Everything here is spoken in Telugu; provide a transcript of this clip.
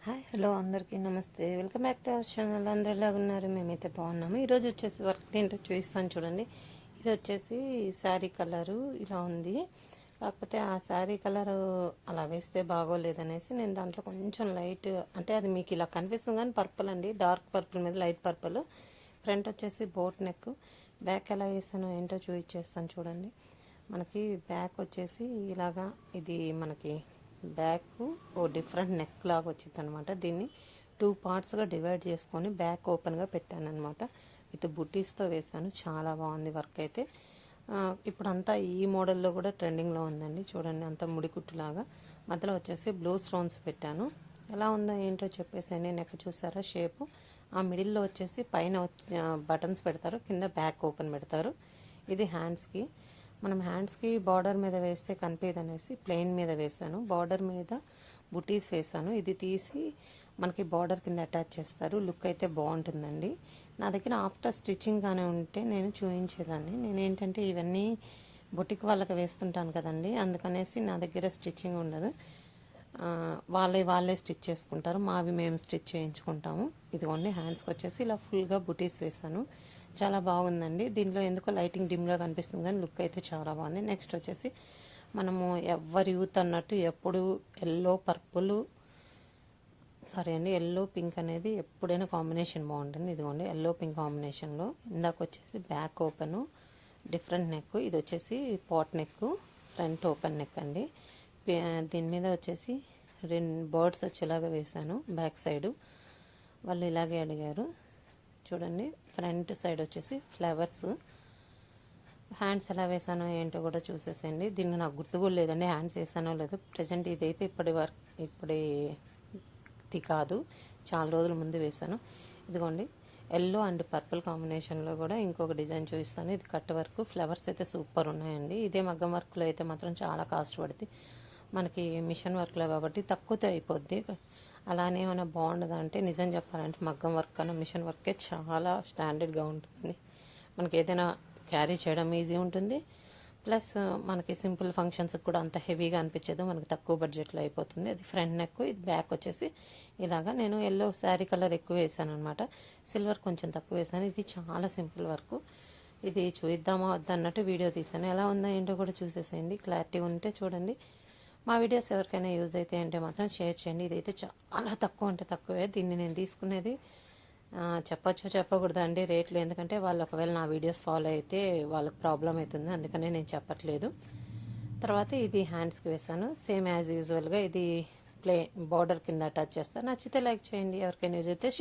హాయ్ హలో అందరికీ నమస్తే. Welcome back to our channel. అందరూ ఎలాగున్నారు? మేమైతే బాగున్నాము. ఈరోజు వచ్చేసి వర్క్ ఏంటో చూపిస్తాను చూడండి. ఇది వచ్చేసి శారీ కలరు ఇలా ఉంది. కాకపోతే ఆ శారీ కలరు అలా వేస్తే బాగోలేదనేసి నేను దాంట్లో కొంచెం లైట్, అంటే అది మీకు ఇలా కనిపిస్తుంది కానీ పర్పుల్ అండి, డార్క్ పర్పుల్ మీద లైట్ పర్పుల్. ఫ్రంట్ వచ్చేసి బోట్ నెక్. బ్యాక్ ఎలా వేసానో ఏంటో చూపించేస్తాను చూడండి. మనకి బ్యాక్ వచ్చేసి ఇలాగా, ఇది మనకి బ్యాక్ ఓ డిఫరెంట్ నెక్ లాగా వచ్చింది అనమాట. దీన్ని 2 పార్ట్స్గా డివైడ్ చేసుకొని బ్యాక్ ఓపెన్గా పెట్టాను అనమాట. విత్ బుటీస్తో వేసాను. చాలా బాగుంది వర్క్ అయితే. ఇప్పుడంతా ఈ మోడల్లో కూడా ట్రెండింగ్లో ఉందండి. చూడండి, అంతా ముడికుట్టులాగా మధ్యలో వచ్చేసి బ్లూ స్టోన్స్ పెట్టాను. ఎలా ఉందో ఏంటో చెప్పేసండి. నెక్ చూసారా షేపు. ఆ మిడిల్లో వచ్చేసి పైన బటన్స్ పెడతారు, కింద బ్యాక్ ఓపెన్ పెడతారు. ఇది హ్యాండ్స్కి. మనం హ్యాండ్స్కి బార్డర్ మీద వేస్తే కనిపించదు అనేసి ప్లెయిన్ మీద వేసాను. బార్డర్ మీద బుటీస్ వేసాను. ఇది తీసి మనకి బార్డర్ కింద అటాచ్ చేస్తారు. లుక్ అయితే బాగుంటుందండి. నా దగ్గర ఆఫ్టర్ స్టిచ్చింగ్ కానీ ఉంటే నేను చూపించేదాన్ని. నేనేంటంటే ఇవన్నీ బొటిక్ వాళ్ళకి వేస్తుంటాను కదండి, అందుకనేసి నా దగ్గర స్టిచ్చింగ్ ఉండదు. వాళ్ళే స్టిచ్ చేసుకుంటారు. మావి మేము స్టిచ్ చేయించుకుంటాము. ఇదిగోండి, హ్యాండ్స్కి వచ్చేసి ఇలా ఫుల్గా బుటీస్ వేసాను. చాలా బాగుందండి. దీనిలో ఎందుకో లైటింగ్ డిమ్గా కనిపిస్తుంది కానీ లుక్ అయితే చాలా బాగుంది. నెక్స్ట్ వచ్చేసి మనము ఎవరి యూత్ అన్నట్టు ఎప్పుడు ఎల్లో పింక్ అనేది ఎప్పుడైనా కాంబినేషన్ బాగుంటుంది. ఇదిగోండి, ఎల్లో పింక్ కాంబినేషన్లో. ఇందాక వచ్చేసి బ్యాక్ ఓపెను, డిఫరెంట్ నెక్. ఇది వచ్చేసి pot neck, front open neck అండి. దీని మీద వచ్చేసి 2 బర్డ్స్ వచ్చేలాగా వేసాను బ్యాక్ సైడు. వాళ్ళు ఇలాగే అడిగారు. చూడండి, ఫ్రంట్ సైడ్ వచ్చేసి ఫ్లవర్స్. హ్యాండ్స్ ఎలా వేసానో ఏంటో కూడా చూసేసేయండి. దీన్ని నాకు గుర్తు కూడా లేదండి, హ్యాండ్స్ వేసానో లేదో. ప్రజెంట్ ఇదైతే ఇప్పటిది కాదు, చాలా రోజుల ముందు వేసాను. ఇదిగోండి, ఎల్లో అండ్ పర్పుల్ కాంబినేషన్లో కూడా ఇంకొక డిజైన్ చూపిస్తాను. ఇది కట్ వర్క్. ఫ్లవర్స్ అయితే సూపర్ ఉన్నాయండి. ఇదే మగ్గం వర్క్లో అయితే మాత్రం చాలా కాస్ట్ పడుతుంది. మనకి మిషన్ వర్క్లో కాబట్టి తక్కువతో అయిపోద్ది. అలానే ఏమైనా బాగుండదా అంటే, నిజం చెప్పాలంటే మగ్గం వర్క్ కన్నా మిషన్ వర్కే చాలా స్టాండర్డ్గా ఉంటుంది. మనకి ఏదైనా క్యారీ చేయడం ఈజీ ఉంటుంది. ప్లస్ మనకి సింపుల్ ఫంక్షన్స్కి కూడా అంత హెవీగా అనిపించదు. మనకి తక్కువ బడ్జెట్లో అయిపోతుంది. అది ఫ్రంట్ నెక్. ఇది బ్యాక్ వచ్చేసి ఇలాగా. నేను ఎల్లో శారీ కలర్ ఎక్కువ వేసాను అనమాట, సిల్వర్ కొంచెం తక్కువ వేసాను. ఇది చాలా సింపుల్ వర్క్. ఇది చూద్దామా వద్దన్నట్టు వీడియో తీసాను. ఎలా ఉందో ఏంటో కూడా చూసేసేయండి. క్లారిటీ ఉంటే చూడండి. మా వీడియోస్ ఎవరికైనా యూజ్ అయితే అంటే మాత్రం షేర్ చేయండి. ఇదైతే చాలా తక్కువ అంటే తక్కువే. దీన్ని నేను తీసుకునేది చెప్పచ్చో చెప్పకూడదు అండి రేట్లు, ఎందుకంటే వాళ్ళు ఒకవేళ నా వీడియోస్ ఫాలో అయితే వాళ్ళకి ప్రాబ్లం అవుతుంది. అందుకనే నేను చెప్పట్లేదు. తర్వాత ఇది హ్యాండ్స్కి వేసాను. సేమ్ యాజ్ యూజువల్గా ఇది బార్డర్ కింద అటాచ్ చేస్తాను. నచ్చితే లైక్ చేయండి. ఎవరికైనా యూజ్ అయితే